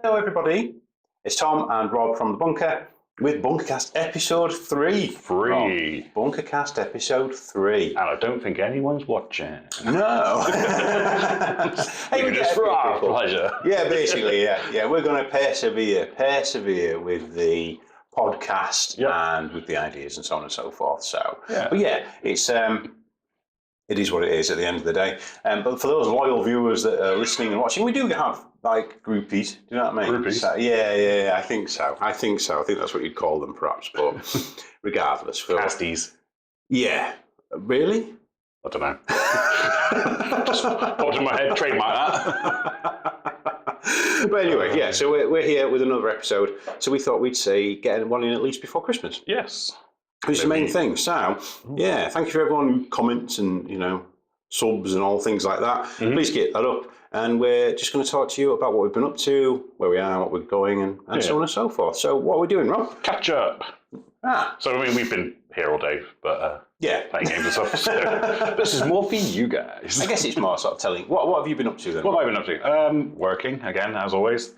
Hello everybody, it's Tom and Rob from the Bunker with BUNKERCAST episode 3. BUNKERCAST episode 3. And I don't think anyone's watching. No. Hey, just for our pleasure. Yeah, basically, yeah. We're going to persevere with the podcast and with the ideas and so on and so forth. So, but yeah, it is what it is at the end of the day. But for those loyal viewers that are listening and watching, we do have like groupies. Do you know what I mean? Groupies? So, yeah, I think so. I think that's what you'd call them, perhaps. But regardless, Casties. Yeah. Really? I don't know. Just popped in my head. Trademark that. But anyway, yeah. So we're here with another episode. So we thought we'd say get one in at least before Christmas. Yes. Which is the main thing. So, yeah, thank you for everyone who comments and, subs and all things like that. Please get that up. And we're just going to talk to you about what we've been up to, where we are, what we're going, and so on and so forth. So, what are we doing, Rob? Catch up. So, I mean, we've been here all day, but playing games and stuff. So this is more for you guys. I guess it's more sort of telling. What have you been up to then? What have I been up to? Working, again, as always.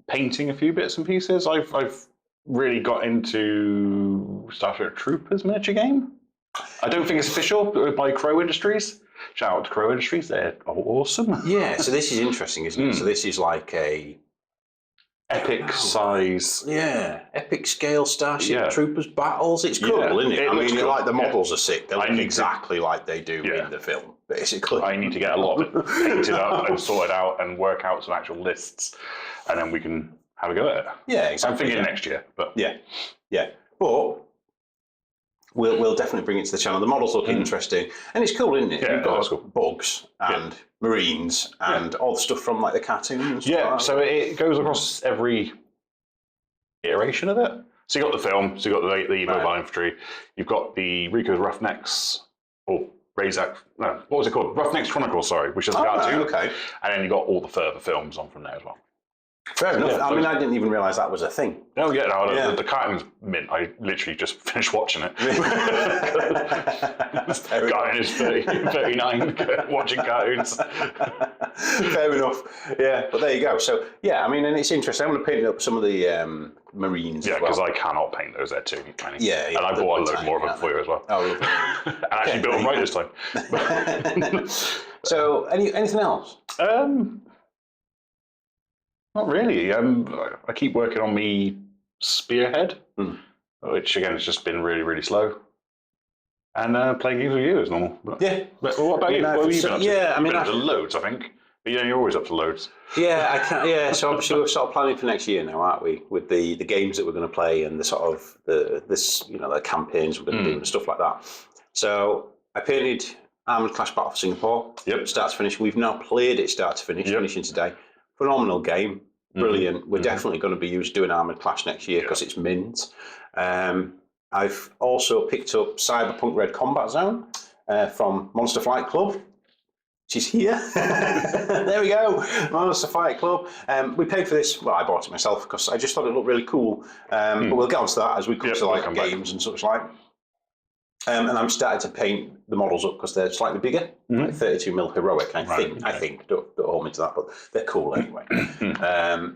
Painting a few bits and pieces. I've really got into Starship Troopers miniature game. I don't think it's official, but by Crow Industries. Shout out to Crow Industries, they're awesome. Yeah, so this is interesting, isn't it? So this is like a epic size. Yeah, epic scale Starship Troopers battles. It's cool, isn't it? I mean, cool. Like the models are sick. They look exactly like they do in the film, basically. I need to get a lot of it painted up and sorted out and work out some actual lists, and then we can have a go at it. Yeah, exactly. I'm thinking next year, but yeah. But we'll definitely bring it to the channel. The models look interesting, and it's cool, isn't it? Yeah, You've got bugs and marines and all the stuff from like the cartoon and stuff. Yeah, so it goes across every iteration of it. So you got the film, so you got the mobile infantry, you've got the Rico's Roughnecks, or Razak, no, what was it called? Roughnecks Chronicles, sorry, which is the cartoon. Okay. And then you got all the further films on from there as well. Fair enough. I mean, I didn't even realise that was a thing. Oh, the cartoon's mint. I literally just finished watching it. Guy is 39 watching cartoons. Fair enough. Yeah, but there you go. So, yeah, I mean, and it's interesting. I'm going to paint up some of the Marines as well. Yeah, because I cannot paint those. They're too tiny. Yeah. And I bought a load more of them for you as well. Oh, lovely. And actually built them right this time. So, anything else? Not really. I keep working on me Spearhead, which again has just been really, really slow. And playing games with you as normal. But what about you? What have you been up to? Yeah, I mean, you've been up to loads, I think. But you're always up to loads. Yeah, I can. Yeah, so obviously we're sort of planning for next year now, aren't we? With the games that we're going to play and the sort of the campaigns we're going to do and stuff like that. So I painted Armoured Clash Battle for Singapore. Yep. Start to finish. We've now played it start to finish. Finishing today. Phenomenal game. Brilliant. We're definitely going to be doing Armoured Clash next year because it's mint. I've also picked up Cyberpunk Red Combat Zone from Monster Flight Club, which is here. There we go, Monster Flight Club. We paid for this. Well, I bought it myself because I just thought it looked really cool. But we'll get onto that as we come to games and such like. And I'm starting to paint the models up because they're slightly bigger, like 32mm heroic. I think. Don't hold me to that, but they're cool anyway.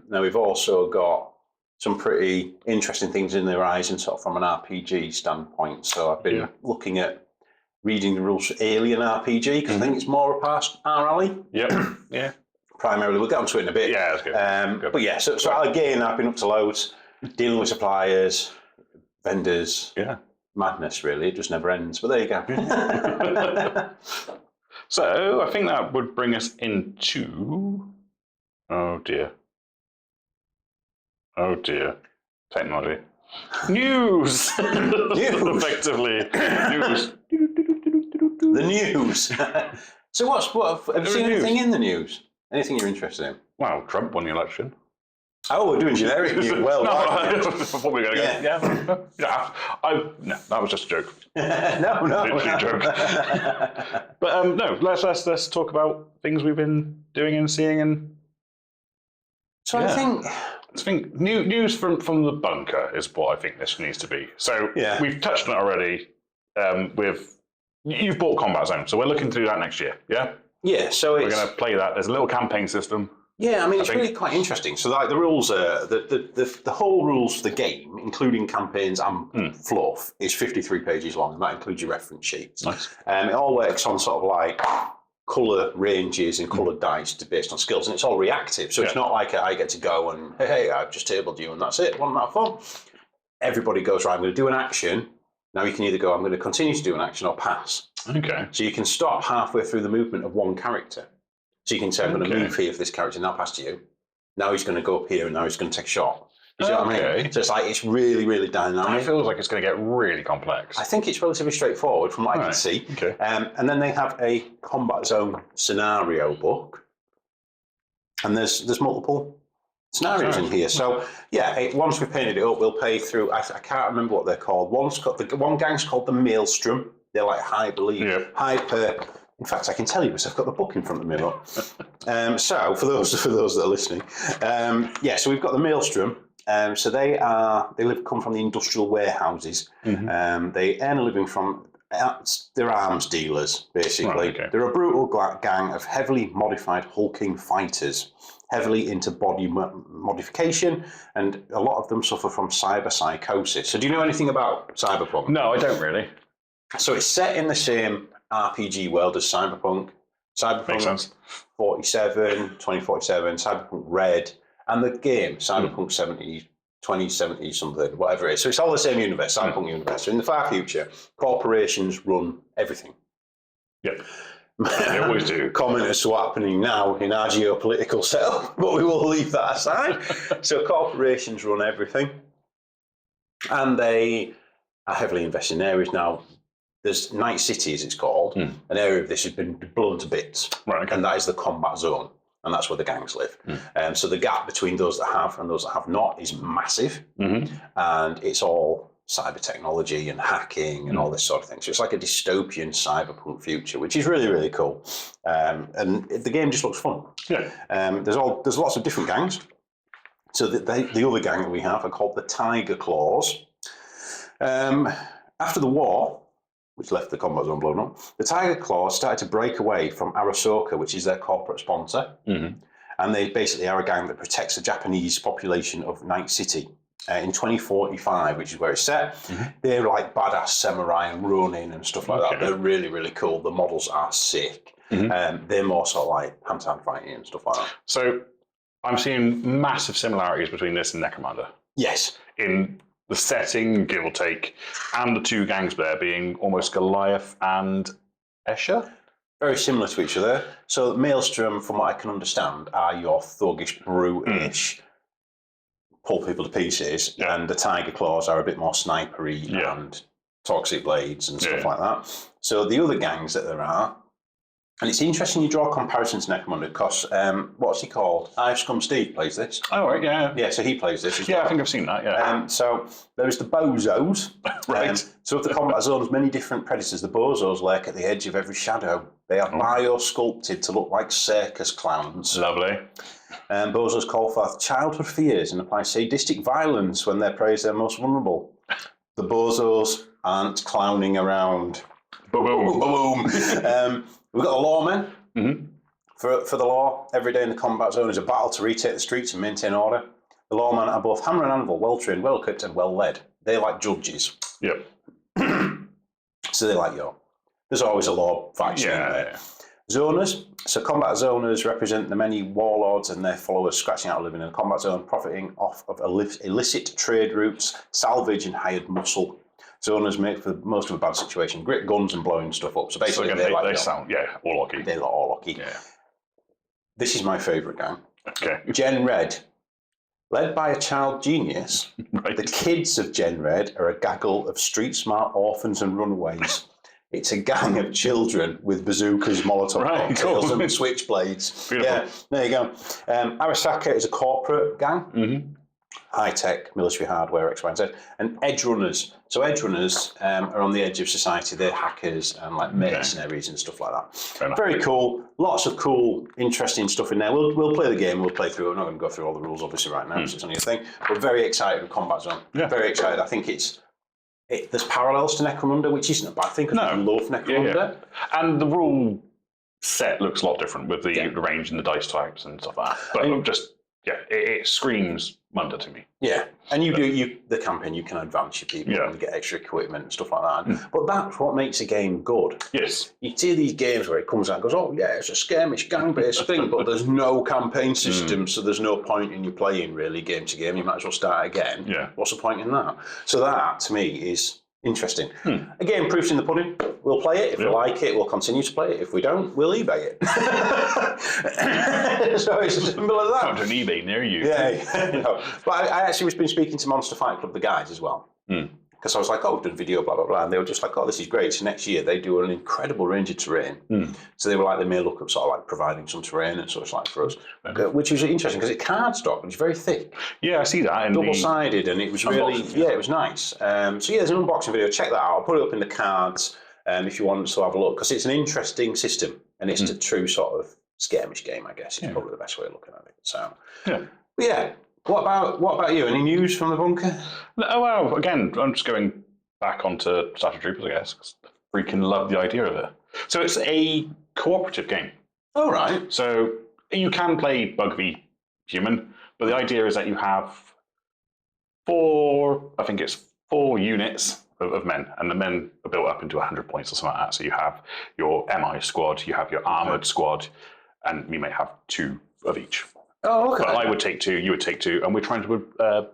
Now we've also got some pretty interesting things in the horizon, sort of from an RPG standpoint. So I've been looking at reading the rules for Alien RPG because I think it's more up our alley. Yeah. Primarily, we'll get onto it in a bit. Yeah, that's good. But yeah, so again, I've been up to loads, dealing with suppliers, vendors. Yeah. Madness, really. It just never ends. But there you go. So I think that would bring us into... Oh dear. Technology. News! News! Effectively. News. The news. So have you seen anything in the news? Anything you're interested in? Well, Trump won the election. Oh, we're doing generic news. Well, before we go again. No, that was just a joke. No. Literally a joke. But no, let's talk about things we've been doing and seeing and. So I think news from the bunker is what I think this needs to be. So we've touched on it already. You've bought Combat Zone, so we're looking to do that next year. Yeah. Yeah. So we're going to play that. There's a little campaign system. Yeah, I mean, it's really quite interesting. So, like, the rules are the whole rules for the game, including campaigns and fluff, is 53 pages long, and that includes your reference sheets. Nice. It all works on sort of like colour ranges and coloured dice based on skills, and it's all reactive. So it's not like I get to go and hey, I've just tabled you and that's it. Wasn't that fun? Everybody goes, right, I'm going to do an action. Now you can either go, I'm going to continue to do an action or pass. Okay. So you can stop halfway through the movement of one character. So you can say, I'm going to move here for this character, now pass to you. Now he's going to go up here and now he's going to take a shot. You see what I mean? So it's like, it's really, really dynamic. It feels like it's going to get really complex. I think it's relatively straightforward from what I can see. Okay. And then they have a combat zone scenario book. And there's multiple scenarios in here. So yeah, once we've painted it up, we'll play through, I can't remember what they're called. One gang's called the Maelstrom. They're like hyper. In fact, I can tell you because I've got the book in front of me. Look. So for those that are listening, so we've got the Maelstrom. So they come from the industrial warehouses. They earn a living from they're arms dealers, basically. Right, okay. They're a brutal gang of heavily modified hulking fighters, heavily into body modification, and a lot of them suffer from cyber psychosis. So do you know anything about Cyberpunk? No, I don't really. So it's set in the same RPG world as Cyberpunk. Cyberpunk 2047, Cyberpunk Red, and the game, Cyberpunk 2070 something, whatever it is. So it's all the same universe, Cyberpunk universe. So in the far future, corporations run everything. Yep. They always do. Comment as to what's happening now in our geopolitical setup, but we will leave that aside. So corporations run everything, and they are heavily invested in areas now. There's Night City, as it's called. An area of this has been blown to bits, and that is the combat zone, and that's where the gangs live. So the gap between those that have and those that have not is massive, and it's all cyber technology and hacking and all this sort of thing. So it's like a dystopian cyberpunk future, which is really, really cool. And the game just looks fun. Yeah. There's lots of different gangs. So the other gang that we have are called the Tiger Claws. After the war, which left the combat zone blown up, the Tiger Claws started to break away from Arasaka, which is their corporate sponsor. And they basically are a gang that protects the Japanese population of Night City. In 2045, which is where it's set, they're like badass samurai and ronin and stuff like that. They're really, really cool. The models are sick. They're more sort of like hand-to-hand fighting and stuff like that. So I'm seeing massive similarities between this and Necromunda. Yes. In the setting, give or take, and the two gangs there being almost Goliath and Escher? Very similar to each other. So Maelstrom, from what I can understand, are your thuggish, brutish, pull people to pieces, and the Tiger Claws are a bit more snipery and toxic blades and stuff like that. So the other gangs that there are, and it's interesting you draw comparisons to Necromunda because, what's he called? Scum Steve plays this. Oh, right, yeah. Yeah, so he plays this as well. I think I've seen that, yeah. So there's the Bozos. So of the combat zones, many different predators. The Bozos lurk at the edge of every shadow. They are bio-sculpted to look like circus clowns. Lovely. Bozos call forth childhood fears and apply sadistic violence when their prey is their most vulnerable. The Bozos aren't clowning around. Boom, boom, boom. We've got the lawmen. For the law, every day in the combat zone is a battle to retake the streets and maintain order. The lawmen are both hammer and anvil, well-trained, well-equipped and well-led. They're like judges. Yep. So they're like, there's always a law faction in there. Zoners. So combat zoners represent the many warlords and their followers scratching out a living in a combat zone, profiting off of illicit trade routes, salvage and hired muscle. Zoners make for most of a bad situation, grip guns and blowing stuff up. So basically, they sound Orlocky. They're like Orlocky. Yeah. This is my favourite gang. Okay. Gen Red. Led by a child genius, the kids of Gen Red are a gaggle of street-smart orphans and runaways. It's a gang of children with bazookas, Molotov cocktails, and switchblades. Beautiful. Yeah, there you go. Arasaka is a corporate gang. High-tech military hardware, X, Y, and Z. And edge runners. So edge runners are on the edge of society. They're hackers and like mercenaries and stuff like that. Very cool. Lots of cool, interesting stuff in there. We'll play the game. We'll play through it. We're not going to go through all the rules, obviously, right now, because it's only a thing. We're very excited with Combat Zone. Yeah. Very excited. I think there's parallels to Necromunda, which isn't a bad thing because I love Necromunda. And the rule set looks a lot different with the range and the dice types and stuff like that. But just it screams wonder to me. Yeah, and the campaign, you can advance your people and get extra equipment and stuff like that. But that's what makes a game good. Yes. You see these games where it comes out and goes, oh yeah, it's a skirmish gang-based thing, but there's no campaign system, so there's no point in you playing really game to game. You might as well start again. Yeah. What's the point in that? So that, to me, is interesting. Again, proof's in the pudding. We'll play it. If we like it, we'll continue to play it. If we don't, we'll eBay it. So it's as simple as that. Found an eBay near you. Yeah. But I actually was been speaking to Monster Fight Club, the guys, as well. Because I was like, oh, we've done video, blah, blah, blah. And they were just like, oh, this is great. So next year they do an incredible range of terrain. So they were like, they may look at sort of like providing some terrain and such like for us, which was interesting because it's cardstock, which is very thick. Yeah, I see that. Double-sided, and it was really, it was nice. So yeah, there's an unboxing video. Check that out. I'll put it up in the cards if you want to have a look, because it's an interesting system, and it's a true sort of skirmish game, I guess. It's probably the best way of looking at it. So, but yeah. What about you? Any news from the bunker? Oh, well, again, I'm just going back onto Starship Troopers, I guess, because I freaking love the idea of it. So it's a cooperative game. Oh, right. So you can play Bug v Human, but the idea is that you have four units of men, and the men are built up into 100 points or something like that. So you have your MI squad, you have your armoured squad, and you may have 2 of each. Oh, okay. But I would take 2, you would take 2, and we're trying to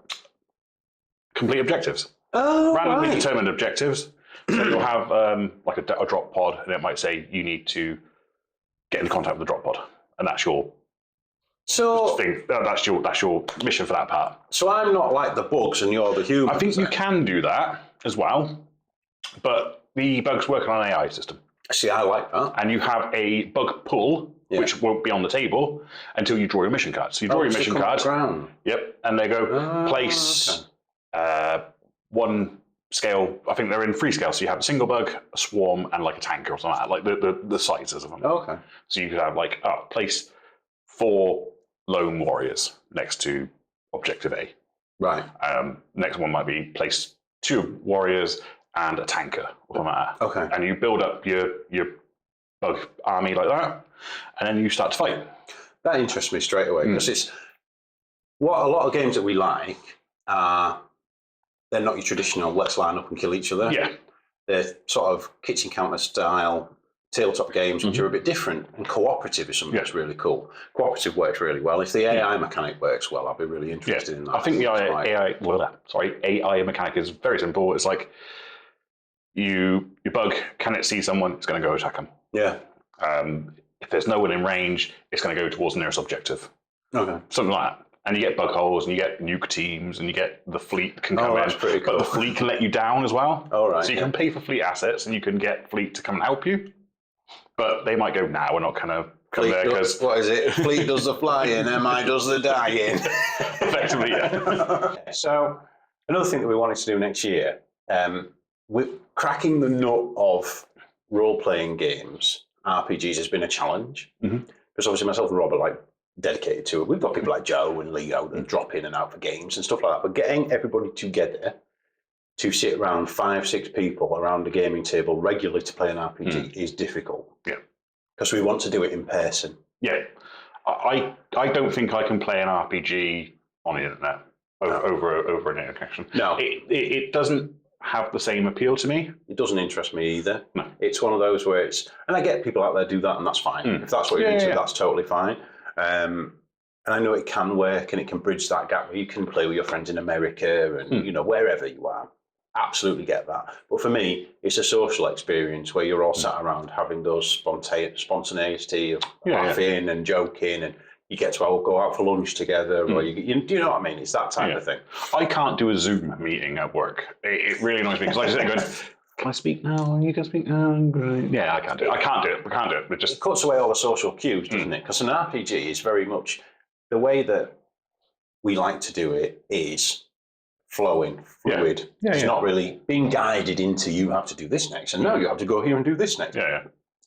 complete objectives. Oh, randomly determined objectives. So you'll have like a drop pod, and it might say you need to get into contact with the drop pod, and that's your thing. That's your mission for that part. So I'm not like the bugs, and you're the human. I think you can do that as well, but the bugs work on an AI system. See, I like that. And you have a bug pool, which won't be on the table until you draw your mission card. So you draw your mission card. Yep, and they go place 1 scale. I think they're in 3 scales. So you have a single bug, a swarm, and like a tanker or something like that. Like the sizes of them. Okay. So you could have like place 4 lone warriors next to objective A. Right. Next one might be place 2 warriors and a tanker or something like that. Okay. And you build up your bug army like that, and then you start to fight. That interests me straight away, because it's what a lot of games that we like are. They're not your traditional let's line up and kill each other. Yeah. They're sort of kitchen counter style tabletop games, which are a bit different, and cooperative is something that's really cool. Cooperative works really well. If the AI mechanic works well, I'll be really interested in that. I think the AI mechanic is very simple. It's like your bug, can it see someone? It's going to go attack them. Yeah. If there's no one in range, it's going to go towards the nearest objective. Okay. Something like that. And you get bug holes, and you get nuke teams, and you get the fleet can come in. That's pretty cool. But the fleet can let you down as well. All right. So you can pay for fleet assets, and you can get fleet to come and help you. But they might go, nah, we're not going to come there because... What is it? Fleet does the flying, MI does the dying. Effectively, yeah. So another thing that we wanted to do next year, we're cracking the nut of role-playing games, RPGs, has been a challenge. Because obviously myself and Rob are like dedicated to it. We've got people like Joe and Leo that drop in and out for games and stuff like that. But getting everybody together to sit around 5-6 people around a gaming table regularly to play an RPG is difficult. Yeah. Because we want to do it in person. Yeah. I don't think I can play an RPG on the internet over an internet connection. No. It doesn't have the same appeal to me. It doesn't interest me either. No. It's one of those where it's, and I get people out there do that, and that's fine. If that's what you're into, that's totally fine. And I know it can work, and it can bridge that gap where you can play with your friends in America and you know, wherever you are. Absolutely get that. But for me, it's a social experience where you're all sat around having those spontaneity of laughing and joking, and you get to go out for lunch together, or do you know what I mean? It's that type of thing. I can't do a Zoom meeting at work. It really annoys me because I just sit going, can I speak now? You can speak now. Yeah, I can't do it. I can't do it. It cuts away all the social cues, doesn't it? Because an RPG is very much the way that we like to do it is flowing, fluid. It's not really being guided into you have to do this next, and no, you have to go here and do this next.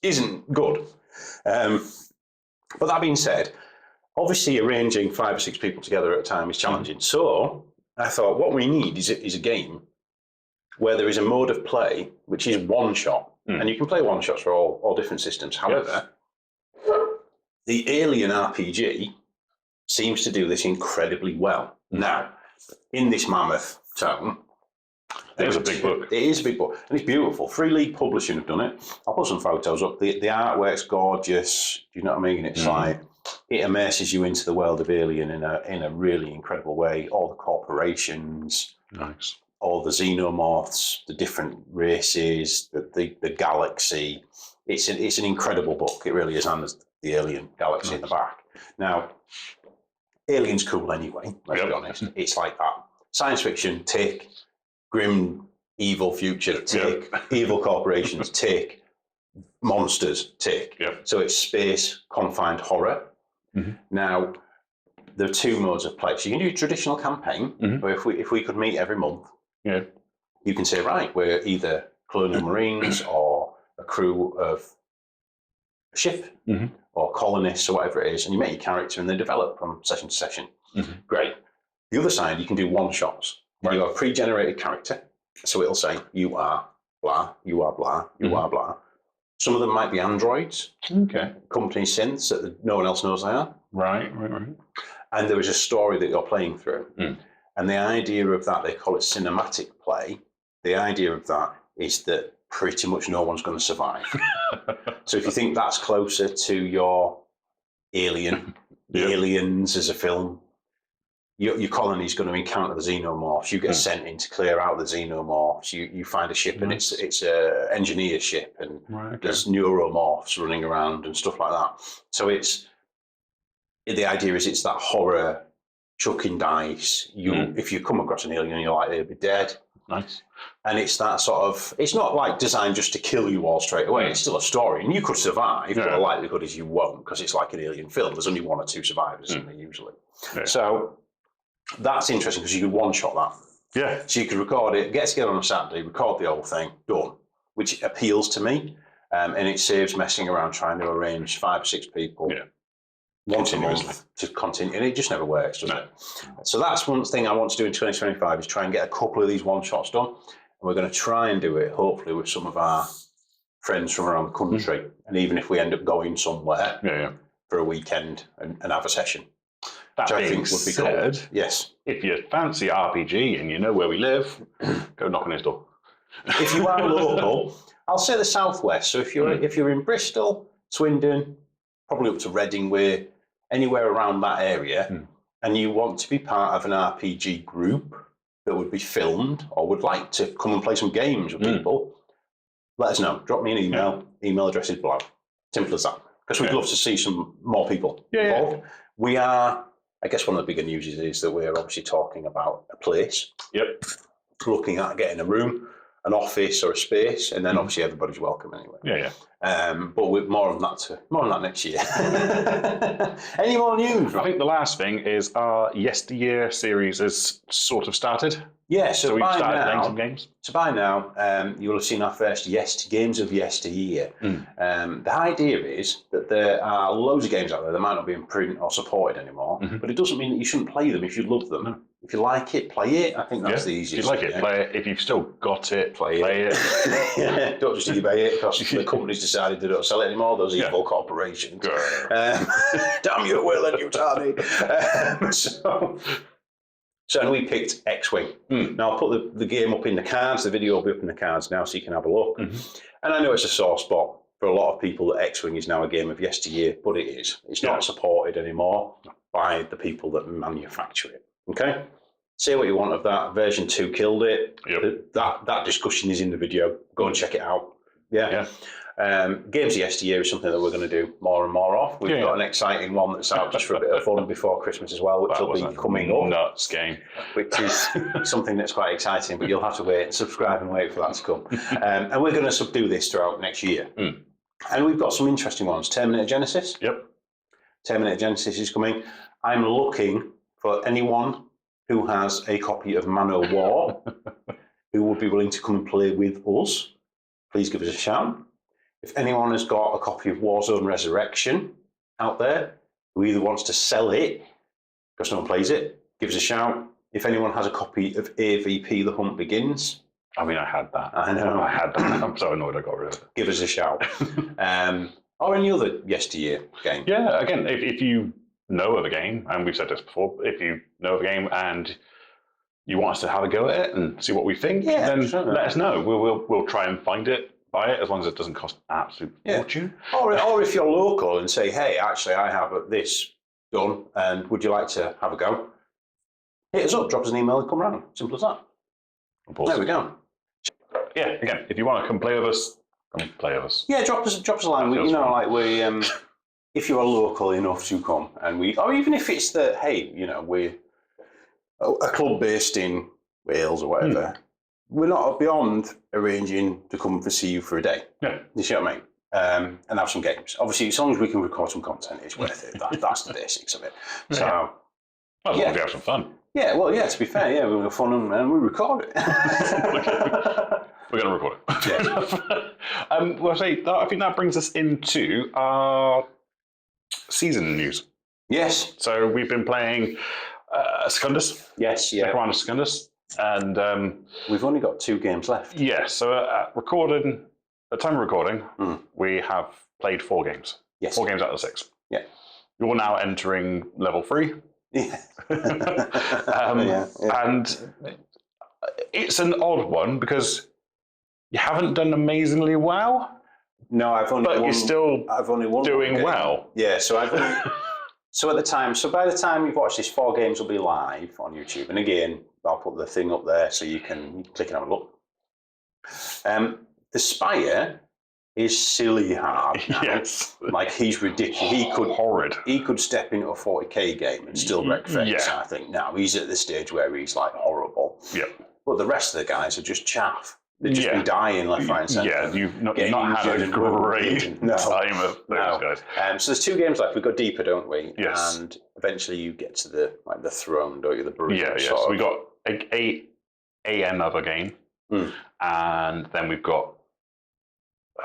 Isn't good. But that being said, obviously arranging 5 or 6 people together at a time is challenging. So I thought what we need is a game where there is a mode of play which is one shot, and you can play one shots for all different systems. However, the Alien RPG seems to do this incredibly well. Now, in this mammoth tome, it is a big book. It is a big book, and it's beautiful. Free League Publishing have done it. I'll put some photos up. The artwork's gorgeous. Do you know what I mean? It's like it immerses you into the world of Alien in a really incredible way. All the corporations, Nice. all the xenomorphs, the different races, the galaxy. It's an incredible book. It really is, and there's the alien galaxy in the back. Now, Alien's cool anyway, let's be honest. It's like that. Science fiction, tick. Grim, evil future, tick. Evil corporations, tick. Monsters, tick. So it's space, confined horror. Now, there are two modes of play. So you can do a traditional campaign, where if we could meet every month, you can say, right, we're either colonial marines or a crew of a ship or colonists or whatever it is, and you make your character and they develop from session to session. Great. The other side, you can do one-shots. You have a pre-generated character, so it'll say, you are blah, you are blah, you are blah. Some of them might be androids, company synths that no one else knows they are. Right. And there is a story that you're playing through. And the idea of that, they call it cinematic play. The idea of that is that pretty much no one's going to survive. So if you think that's closer to your Alien, Aliens as a film, your colony's going to encounter the xenomorphs. You get sent in to clear out the xenomorphs. You find a ship and it's a engineer ship, and there's neuromorphs running around and stuff like that. So the idea is it's that horror, chucking dice. If you come across an alien, you're like, they'll be dead. Nice. And it's that sort of, it's not like designed just to kill you all straight away. It's still a story, and you could survive, but the likelihood is you won't, because it's like an alien film. There's only one or two survivors in there usually. So that's interesting, because you could one-shot that. So you could record it, get together on a Saturday, record the whole thing, done, which appeals to me. And it saves messing around trying to arrange 5 or 6 people once a month to continue. And it just never works, does it? So that's one thing I want to do in 2025, is try and get a couple of these one-shots done. And we're going to try and do it, hopefully, with some of our friends from around the country. And even if we end up going somewhere for a weekend and have a session. That which I being think would be said, cool. Yes. If you fancy RPG and you know where we live, go knock on his door. If you are local, I'll say the southwest. So if you're in Bristol, Swindon, probably up to Reading way, anywhere around that area, and you want to be part of an RPG group that would be filmed or would like to come and play some games with people, let us know. Drop me an email. Email address is below. Simple as that. Because we'd love to see some more people involved. We are, I guess one of the bigger news is that we're obviously talking about a place. Looking at getting a room, an office or a space, and then obviously everybody's welcome anyway. But with more on that next year. Any more news? I think the last thing is our Yesteryear series has sort of started. Yeah, so we've started playing some games. So by now, you will have seen our first games of yesteryear. The idea is that there are loads of games out there that might not be in print or supported anymore, but it doesn't mean that you shouldn't play them if you love them. If you like it, play it. I think that's the easiest. If you like it, play it. If you've still got it, play it. Don't just eBay it, because the company's decided they don't sell it anymore, those evil corporations. Damn you, Will and you, Tony. So we picked X-Wing. Now I'll put the game up in the cards, the video will be up in the cards now, so you can have a look. And I know it's a sore spot for a lot of people that X-Wing is now a game of yesteryear, but it is. It's not supported anymore by the people that manufacture it. Okay? Say what you want of that. Version 2 killed it. That discussion is in the video. Go and check it out. Games of yesteryear is something that we're going to do more and more of. We've got an exciting one that's out just for a bit of fun before Christmas as well, which will be coming up. Nuts game. Which is something that's quite exciting, but you'll have to wait and subscribe and wait for that to come. And we're going to subdue this throughout next year. And we've got some interesting ones. Terminator Genesis. Terminator Genesis is coming. I'm looking for anyone who has a copy of Man O' War who would be willing to come and play with us. Please give us a shout. If anyone has got a copy of Warzone Resurrection out there, who either wants to sell it, because no one plays it, give us a shout. If anyone has a copy of AVP The Hunt Begins. I mean, I had that. I know. I had that. I'm so annoyed I got rid of it. Give us a shout. Or any other yesteryear game. Yeah, again, if you know of a game, and we've said this before, if you know of a game and you want us to have a go at it and see what we think, then let us know. We'll try and find it, buy it, as long as it doesn't cost absolute fortune. Or if you're local and say, hey, actually, I have this done, and would you like to have a go? Hit us up, drop us an email, and come round. Simple as that. There we go. Yeah, again, if you want to come play with us, come play with us. Yeah, drop us a line. If you are local enough to come, or even if it's that, hey, we're a club based in Wales or whatever, we're not beyond arranging to come and see you for a day. Yeah. You see what I mean? And have some games. Obviously, as long as we can record some content, it's worth it. That's the basics of it. So, as long as we have some fun. Yeah, well, to be fair, we have fun and we record it. We're going to record it. Yeah. I think that brings us into our season news. Yes. So we've been playing Secundus. Yes, yeah. Second round of Secundus. And we've only got 2 games left. Yeah, so at time of recording, we have played 4 games. Yes. 4 games out of 6. Yeah. You're now entering level 3. Yeah. And it's an odd one because you haven't done amazingly well. No, I've only won doing well. Yeah, so I've only, so by the time you've watched this, 4 games will be live on YouTube. And again, I'll put the thing up there so you can click and have a look. The Spire is silly hard now. Yes. Like, he's ridiculous. Horrid. He could step into a 40k game and still wreck things. Yeah. I think now he's at the stage where he's like horrible. Yeah. But the rest of the guys are just chaff. They've just been dying left, right, and centre. Yeah, you've not had a great time of those guys. So there's 2 games left. We go deeper, don't we? Yes. And eventually you get to the throne, don't you? The brutal. Yeah. So we got another game, and then we've got,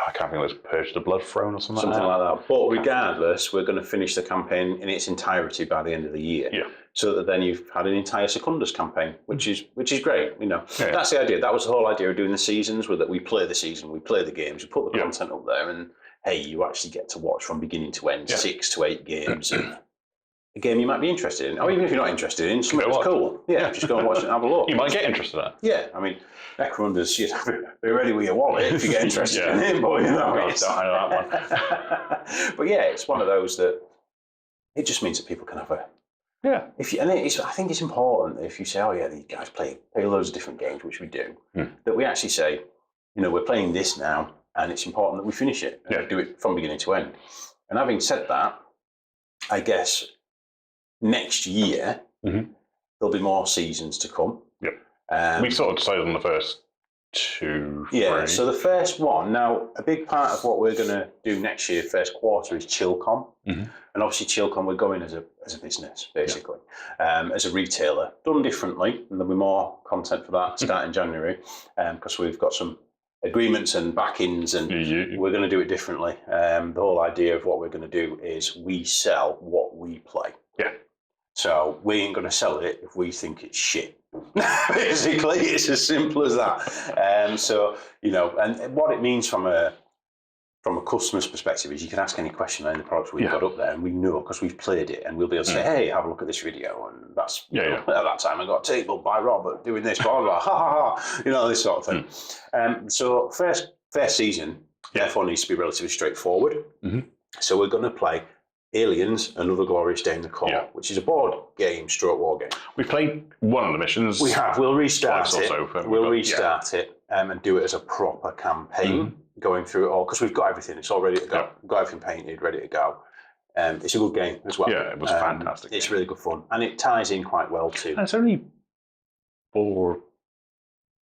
I can't think, it's Purge the Blood Throne or something like that. But regardless, we're going to finish the campaign in its entirety by the end of the year. Yeah. So that then you've had an entire Secundus campaign, which is great. That's the idea. That was the whole idea of doing the seasons, was that we play the season, we play the games, we put the content up there, and hey, you actually get to watch from beginning to end 6 to 8 games of a game you might be interested in, or even if you're not interested in, something that's cool. Yeah, just go and watch it and have a look. You might get interested in it. Yeah, I mean, Necrunder's, be ready with your wallet if you get interested in him. But, that one. But yeah, it's one of those that it just means that people can have a. Yeah. I think it's important if you say, oh yeah, these guys play loads of different games, which we do, that we actually say, we're playing this now, and it's important that we finish it and do it from beginning to end. And having said that, I guess next year there'll be more seasons to come. Yep. We sort of decided on the first 2, 3. Yeah, so the first one, now a big part of what we're going to do next year, first quarter, is Chillcon. And obviously Chillcon, we're going as a business, basically, as a retailer, done differently, and there'll be more content for that starting January, because we've got some agreements and backings, and we're going to do it differently. The whole idea of what we're going to do is we sell what we play. Yeah. So we ain't going to sell it if we think it's shit. Basically, it's as simple as that. And what it means from a customer's perspective is you can ask any question on the products we've got up there, and we know because we've played it, and we'll be able to say, hey, have a look at this video, and that's at that time I got tabled by Robert doing this, blah blah, ha ha ha, this sort of thing. So first season therefore needs to be relatively straightforward. So we're going to play Aliens, Another Glorious Day in the Court, which is a board game, stroke war game. We've played one of the missions. We have. We'll restart it. We'll restart it and do it as a proper campaign, going through it all, because we've got everything. It's all ready to go. We've got everything painted, ready to go. It's a good game as well. Yeah, it was fantastic. It's really good fun. And it ties in quite well too. And it's only 4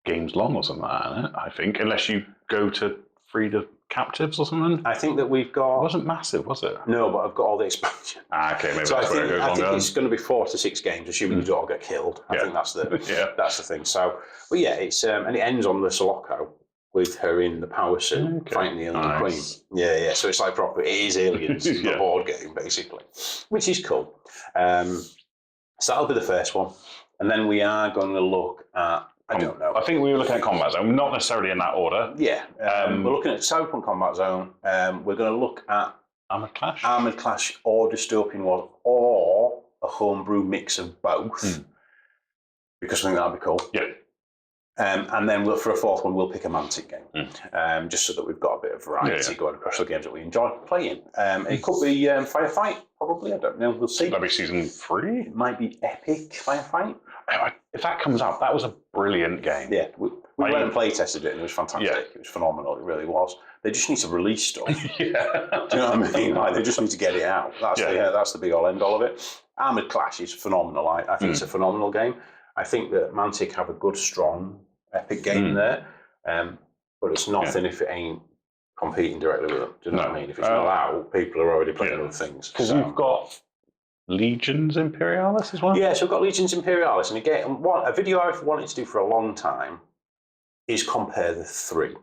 games long or something like that, I think, unless you go to Free the Captives or something. I think that we've got. It wasn't massive, was it? No, but I've got all the expansion. Okay, maybe so that's where it goes I think longer. it's going to be 4 to 6 games, assuming you don't all get killed. I think that's the that's the thing. So, but yeah, it's and it ends on the Sulaco with her in the power suit fighting the Alien Queen. Yeah. So it's like proper. It is Aliens, the board game basically, which is cool. So that'll be the first one, and then we are going to look at I don't know. I think we were looking at Combat Zone, not necessarily in that order. Yeah, we're looking at Cyberpunk Combat Zone. We're going to look at Armoured Clash or Dystopian Wars or a homebrew mix of both, because I think that'd be cool. Yeah. And then for a fourth one, we'll pick a Mantic game, just so that we've got a bit of variety going across the games that we enjoy playing. It could be Firefight, probably. I don't know. We'll see. That'll be season 3. It might be Epic Firefight. If that comes out, that was a brilliant game. Yeah, we went and play tested it, and it was fantastic. Yeah. It was phenomenal. It really was. They just need to release stuff. Yeah. Do you know what I mean? Like, they just need to get it out. That's the be all end all of it. Armoured Clash is phenomenal. I think it's a phenomenal game. I think that Mantic have a good, strong Epic game there, but it's nothing if it ain't competing directly with them. Do you know what I mean? If it's not out, people are already playing other things. Because you've got Legions Imperialis as well? Yeah, so we've got Legions Imperialis. And again, a video I've wanted to do for a long time is compare the 3.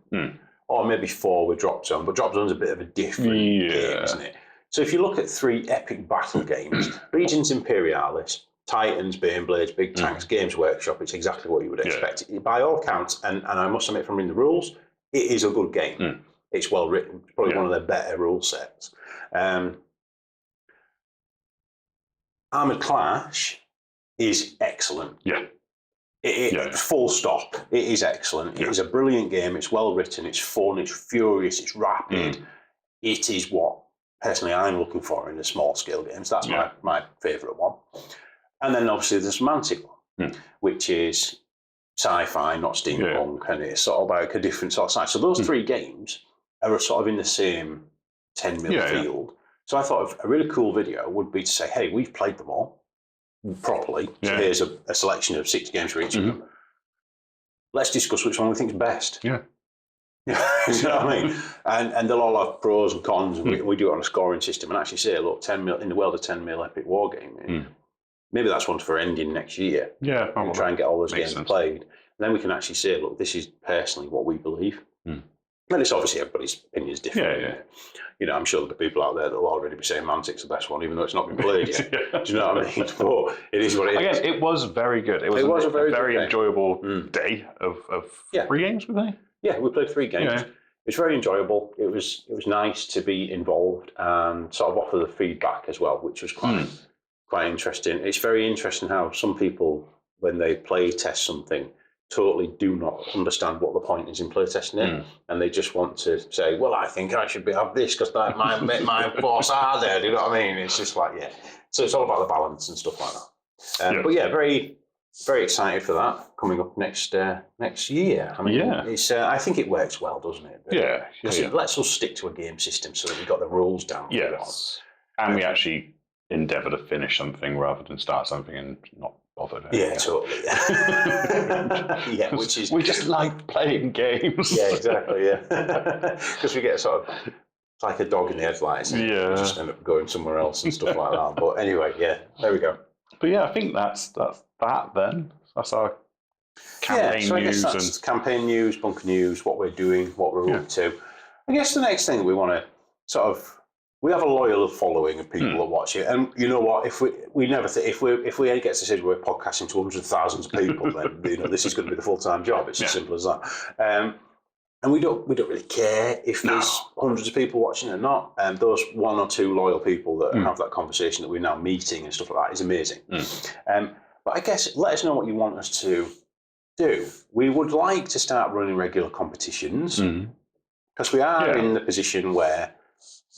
Or maybe 4 with Drop Zone, but Drop Zone's a bit of a different game, isn't it? So if you look at 3 epic battle games, Legions Imperialis, Titans, Baneblades, Big Tanks, Games Workshop, it's exactly what you would expect. By all counts, and I must admit from reading the rules, it is a good game. It's well written. It's probably one of their better rule sets. Armoured Clash is excellent. Full stop. It is excellent. It is a brilliant game. It's well written. It's fun. It's furious. It's rapid. It is what, personally, I'm looking for in the small scale games. That's my favourite one. And then obviously there's Mantic one, which is sci-fi, not steampunk, and it's sort of like a different sort of side. So those 3 games are sort of in the same 10 mil field. So I thought a really cool video would be to say, hey, we've played them all properly. So here's a selection of 6 games for each of them. Let's discuss which one we think is best. You know what I mean? And they'll all have pros and cons, and we do it on a scoring system and actually say, look, 10 mil in the world of 10 mil epic war game. Maybe that's one for ending next year. Yeah, and try and get all those games played. And then we can actually say, look, this is personally what we believe. And it's obviously everybody's opinion is different. You know, I'm sure there'll be people out there that will already be saying Mantic's the best one, even though it's not been played yet. Do you know what I mean? But it is what it is. Again, it was very good. It was a very enjoyable day of 3 games, were they? Yeah, we played 3 games. It was very enjoyable. It was nice to be involved and sort of offer the feedback as well, which was quite interesting. It's very interesting how some people, when they play test something, totally do not understand what the point is in playtesting it, and they just want to say, well, I think I should have this because my force are there. Do you know what I mean? It's just like, so it's all about the balance and stuff like that. But very, very excited for that coming up next year. I mean, it's I think it works well, doesn't it? Because it lets us stick to a game system so that we've got the rules down. And we actually endeavour to finish something rather than start something and not bothered. Totally. Which is we just like playing games. Exactly. Because we get sort of like a dog in the headlights. And we just end up going somewhere else and stuff like that. But anyway, there we go. But I think that's that then. That's our campaign so I news guess that's campaign news, bunker news, what we're doing, what we're up to. I guess the next thing we want to sort of. We have a loyal following of people that watch it, and you know what? If we never if we get to the stage where we're podcasting to hundreds of thousands of people, then this is going to be the full-time job. It's as simple as that. And we don't really care if there's hundreds of people watching or not. And those 1 or 2 loyal people that have that conversation that we're now meeting and stuff like that is amazing. But I guess let us know what you want us to do. We would like to start running regular competitions because we are in the position where.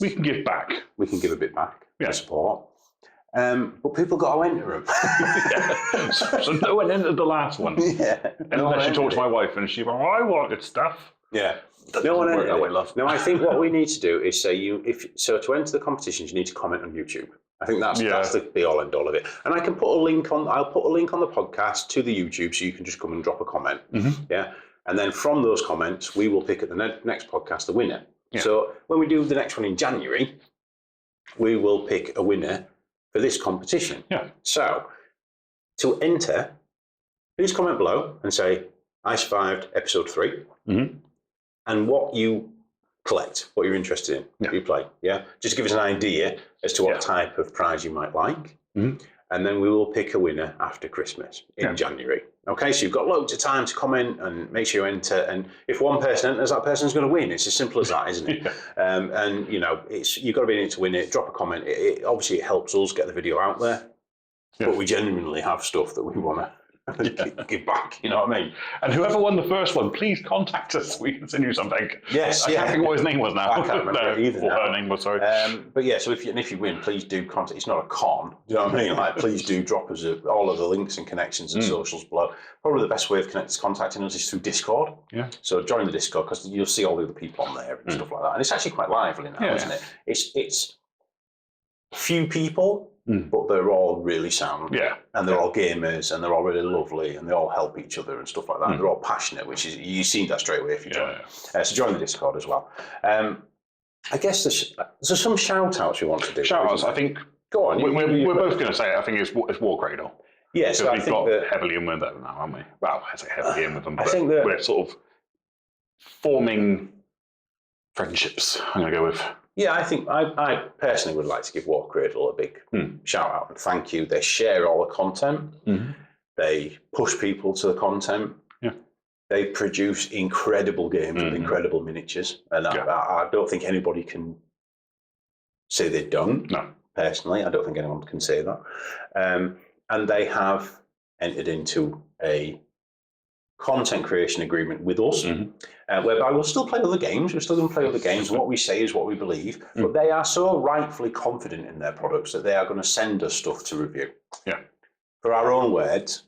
We can give back. We can give a bit back to support. But people got to enter them. So no one entered the last one. Unless you talk to my wife and she went, I wanted stuff. No one entered that way, love. No, I think what we need to do is say to enter the competitions, you need to comment on YouTube. I think that's the be all end all of it. And I can put a link on. I'll put a link on the podcast to the YouTube, so you can just come and drop a comment. And then from those comments, we will pick at the next podcast the winner. So when we do the next one in January, we will pick a winner for this competition. So to enter, please comment below and say, I survived episode 3, and what you collect, what you're interested in, what you play. Just to give us an idea as to what type of prize you might like. and then we will pick a winner after Christmas in January. Okay, so you've got loads of time to comment and make sure you enter. And if one person enters, that person's going to win. It's as simple as that, isn't it? And you know, you've got to be in it to win it. Drop a comment. Obviously, it helps us get the video out there. But we genuinely have stuff that we want to give back, you know what I mean? And whoever won the first one, please contact us. We can send you something. Yes, I can't think what his name was now. I can't remember either. What her name was, sorry. But yeah, so if you win, please do contact. It's not a con, you know what I mean? Like, please do drop us all of the links and connections and socials below. Probably the best way of contacting us is through Discord. Yeah. So join the Discord because you'll see all the other people on there and stuff like that. And it's actually quite lively now, isn't it? It's few people. But they're all really sound. Yeah. And they're all gamers and they're all really lovely and they all help each other and stuff like that. They're all passionate, which is, you see that straight away if you join. So join the Discord as well. I guess there's some shout outs we want to do. Shout outs, I think. Go on. We're both going to say it. I think it's War Cradle. Yeah, so we've got heavily in with them now, haven't we? Well, I say heavily in with them, but I think we're sort of forming friendships, I'm going to go with. Yeah, I think I personally would like to give War Cradle a big shout out and thank you. They share all the content. They push people to the content. Yeah. They produce incredible games with incredible miniatures. And I don't think anybody can say they don't. No. Personally, I don't think anyone can say that. And they have entered into a content creation agreement with us, whereby we'll still play other games. We're still going to play other games. And what we say is what we believe. But they are so rightfully confident in their products that they are going to send us stuff to review. Yeah. For our own words,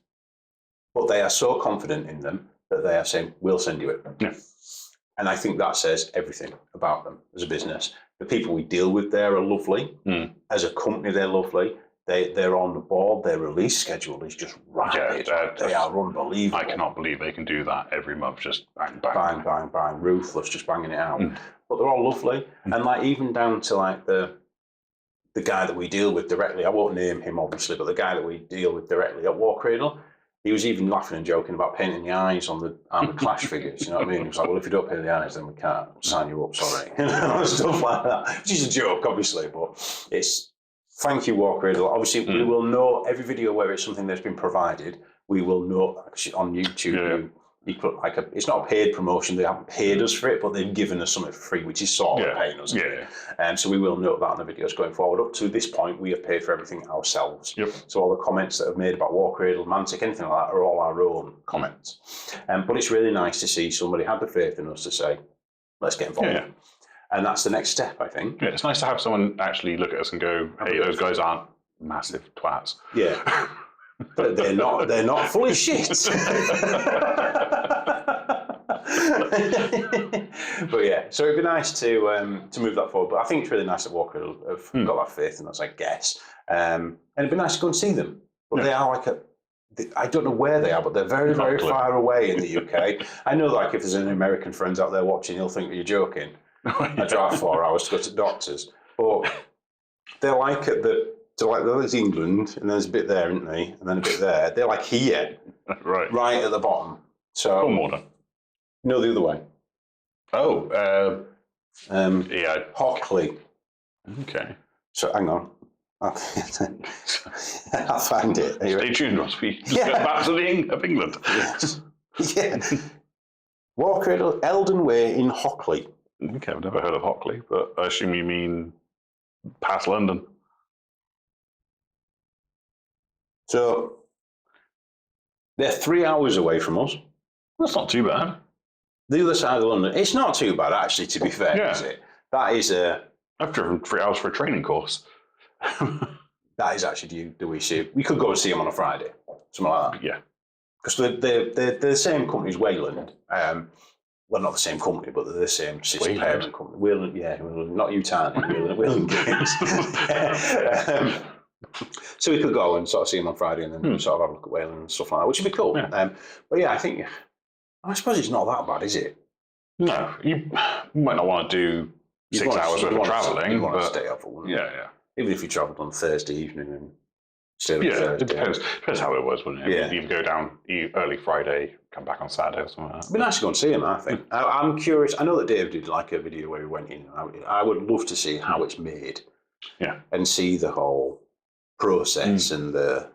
but they are so confident in them that they are saying, we'll send you it. Yeah. And I think that says everything about them as a business. The people we deal with there are lovely. As a company, they're lovely. They're on the board. Their release schedule is just rapid. They are unbelievable. I cannot believe they can do that every month. Just bang, bang, bang, bang, bang. Ruthless, just banging it out. But they're all lovely, and like even down to like the guy that we deal with directly. I won't name him obviously, but the guy that we deal with directly at War Cradle, he was even laughing and joking about painting the eyes on the Armored Clash figures. You know what I mean? He was like, "Well, if you don't paint the eyes, then we can't sign you up." Sorry, stuff like that. Which is a joke, obviously, but it's. Thank you, War Cradle. Obviously, we will know every video where it's something that's been provided. We will know on YouTube. You put like it's not a paid promotion. They haven't paid us for it, but they've given us something for free, which is sort of paying us. So we will note that in the videos going forward. Up to this point, we have paid for everything ourselves. So all the comments that I've made about War Cradle, Mantic, anything like that, are all our own comments. But it's really nice to see somebody had the faith in us to say, "Let's get involved." And that's the next step, I think. Yeah, it's nice to have someone actually look at us and go, "Hey, those guys aren't massive twats." Yeah, but they're not full of shit. But yeah, so it'd be nice to move that forward. But I think it's really nice that Walker have got that faith in us, I guess. And it'd be nice to go and see them. But they are like I don't know where they are, but they're very, very far away in the UK. I know, like, if there's any American friends out there watching, you'll think that you're joking. I drive 4 hours to go to doctors, but they're like there's England, and there's a bit there, isn't they? And then a bit there. They're like here, right at the bottom. So no, the other way. Oh, Hockley. Okay. So hang on. I'll find it. Stay tuned, Ross. We just get back to of England. Yes. Yeah. War Cradle, Eldon Way in Hockley. Okay, I've never heard of Hockley, but I assume you mean past London. So they're 3 hours away from us. That's not too bad. The other side of London. It's not too bad, actually, to be fair, is it? That is I've driven 3 hours for a training course. That is actually do we see? We could go and see them on a Friday, something like that. Yeah. Because they're the same company as Wayland. Well, not the same company, but they're the same sister parent company. Wayland, not Utani, Wayland Games. So we could go and sort of see them on Friday and then sort of have a look at Wayland and stuff like that, which would be cool. Yeah. But yeah, I suppose it's not that bad, is it? No, you might not want to do 6 hours worth of travelling. You want to stay up for even if you travelled on Thursday evening and stayed up Thursday. It depends how it was, wouldn't it? Yeah. You go down early Friday, come back on Saturday or something like that. It'd be nice to go and see him, I think. I'm curious. I know that Dave did like a video where he went in. I would love to see how it's made and see the whole process and the.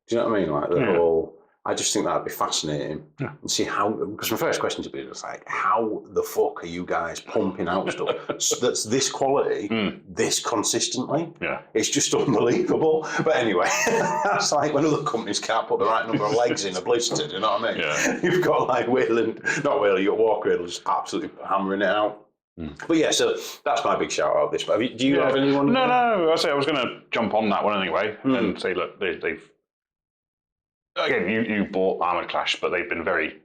Do you know what I mean? Like the whole. I just think that'd be fascinating and see how. Because my first question to be was like, how the fuck are you guys pumping out stuff that's this quality, this consistently? Yeah, it's just unbelievable. But anyway, that's like when other companies can't put the right number of legs in a blister. Do you know what I mean? Yeah. You've got like Wayland, not Wayland, you've got Walker just absolutely hammering it out. But yeah, so that's my big shout out. This, but do you have anyone? No. I was going to jump on that one anyway and say, look, they've. Again, you bought Armoured Clash, but they've been very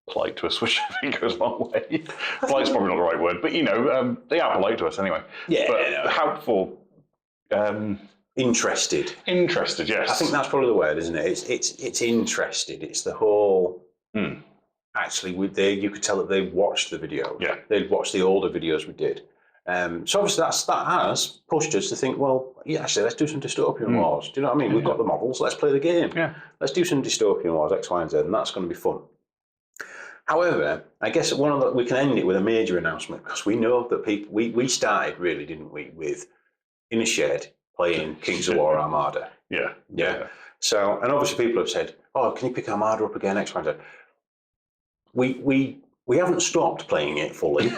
polite to us, which I think goes a long way. Polite's probably not the right word, but they are polite to us anyway. Yeah. But helpful. Interested. Interested, yes. I think that's probably the word, isn't it? It's interested. It's the whole. Actually, you could tell that they watched the videos. Yeah. They'd watched the older videos we did. So obviously that has pushed us to think, well, yeah, actually, let's do some dystopian wars. Do you know what I mean? We've got the models, let's play the game. Yeah. Let's do some dystopian wars, X, Y, and Z, and that's going to be fun. However, I guess we can end it with a major announcement, because we know that people, we started really, didn't we, with in a shed playing Kings of War Armada. Yeah. So, and obviously people have said, oh, can you pick Armada up again, X, Y, and Z? We haven't stopped playing it fully.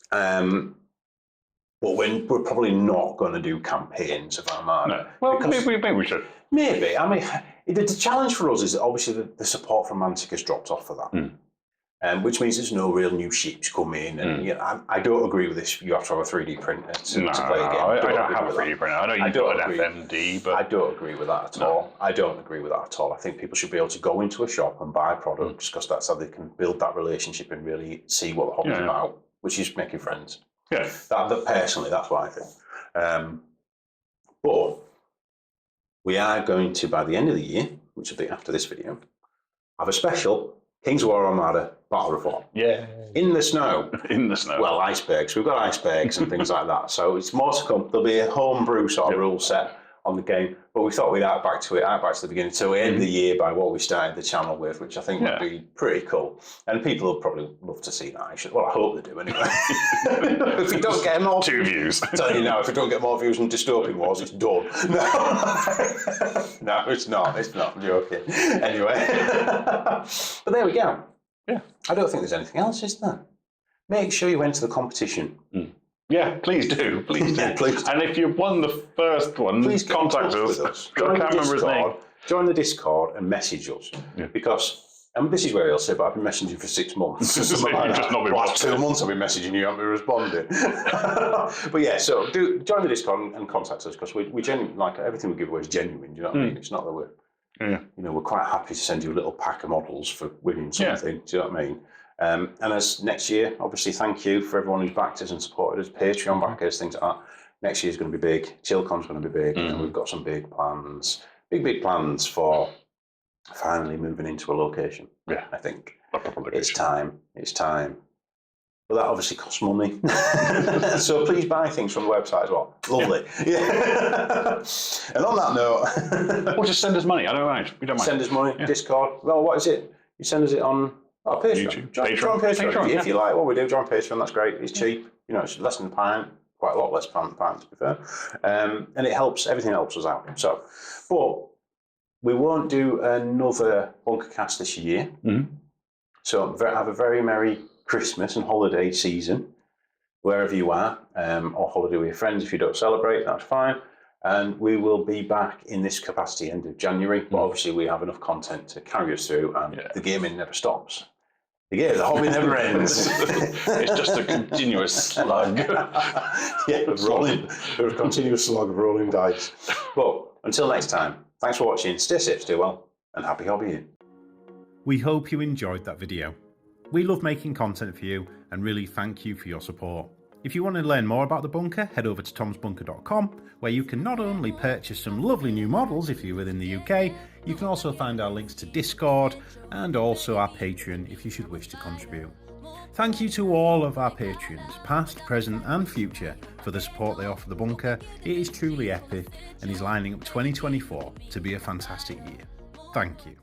But we're probably not going to do campaigns of Armada. No. Well, maybe we should. Maybe. I mean, the challenge for us is that obviously the support from Mantic has dropped off for that, which means there's no real new ships coming. And I don't agree with this. You have to have a 3D printer to play a game. I don't have a 3D printer. I know you've got an FMD, but I don't agree with that at all. I don't agree with that at all. I think people should be able to go into a shop and buy products, because that's how they can build that relationship and really see what the hobby's about, which is making friends. Yeah. That personally, that's what I think. But we are going to, by the end of the year, which will be after this video, have a special Kings of War Armada Battle Reform. Yeah. In the snow. In the snow. Well, icebergs. We've got icebergs and things like that. So it's more to come. There'll be a homebrew sort of rule set on the game. But we thought we'd out back to the beginning. So we end the year by what we started the channel with, which I think would be pretty cool. And people will probably love to see that. Well, I hope they do anyway. If we don't get more 2 views. I'm telling you now, if we don't get more views on Dystopian Wars, it's done. No, it's not. It's not. I'm joking. Anyway. But there we go. Yeah. I don't think there's anything else, is there? Make sure you enter the competition. Yeah, please do. Please do. Please do. And if you won the first one, please contact us. I can't remember his name. Join the Discord and message us. Yeah. Because, and this is where he'll say, but I've been messaging you for 6 months. Just not been last 2 months I've been messaging you, haven't been responding. But yeah, so join the Discord and contact us, because we genuinely, like, everything we give away is genuine. Do you know what I mean? It's not that we're quite happy to send you a little pack of models for winning something. Do you know what I mean? And as next year, obviously, thank you for everyone who's backed us and supported us, Patreon backers, things like that. Next year's going to be big. Chillcon's going to be big. And we've got some big plans, big plans for finally moving into a location. Yeah, I think it's time. It's time. But that obviously costs money. So please buy things from the website as well. Lovely. Yeah. And on that note, or just send us money. I don't mind. We don't mind. Send us money. Discord. Well, what is it? You send us it on. Oh, Patreon. Join Patreon. If you like what we do, join Patreon. That's great. It's cheap. You know, it's less than £1. Quite a lot less than £1, to be fair. And it helps. Everything helps us out. So, but we won't do another BUNKERCAST this year. So have a very merry Christmas and holiday season, wherever you are, or holiday with your friends. If you don't celebrate, that's fine. And we will be back in this capacity end of January. But obviously, we have enough content to carry us through, and the gaming never stops. The hobby never ends. It's just a continuous slug. A continuous slug of rolling dice. But until next time, thanks for watching. Stay safe, stay well, and happy hobbying. We hope you enjoyed that video. We love making content for you and really thank you for your support. If you want to learn more about the bunker, head over to tomsbunker.com, where you can not only purchase some lovely new models if you're within the UK, you can also find our links to Discord and also our Patreon if you should wish to contribute. Thank you to all of our patrons, past, present and future, for the support they offer the bunker. It is truly epic and is lining up 2024 to be a fantastic year. Thank you.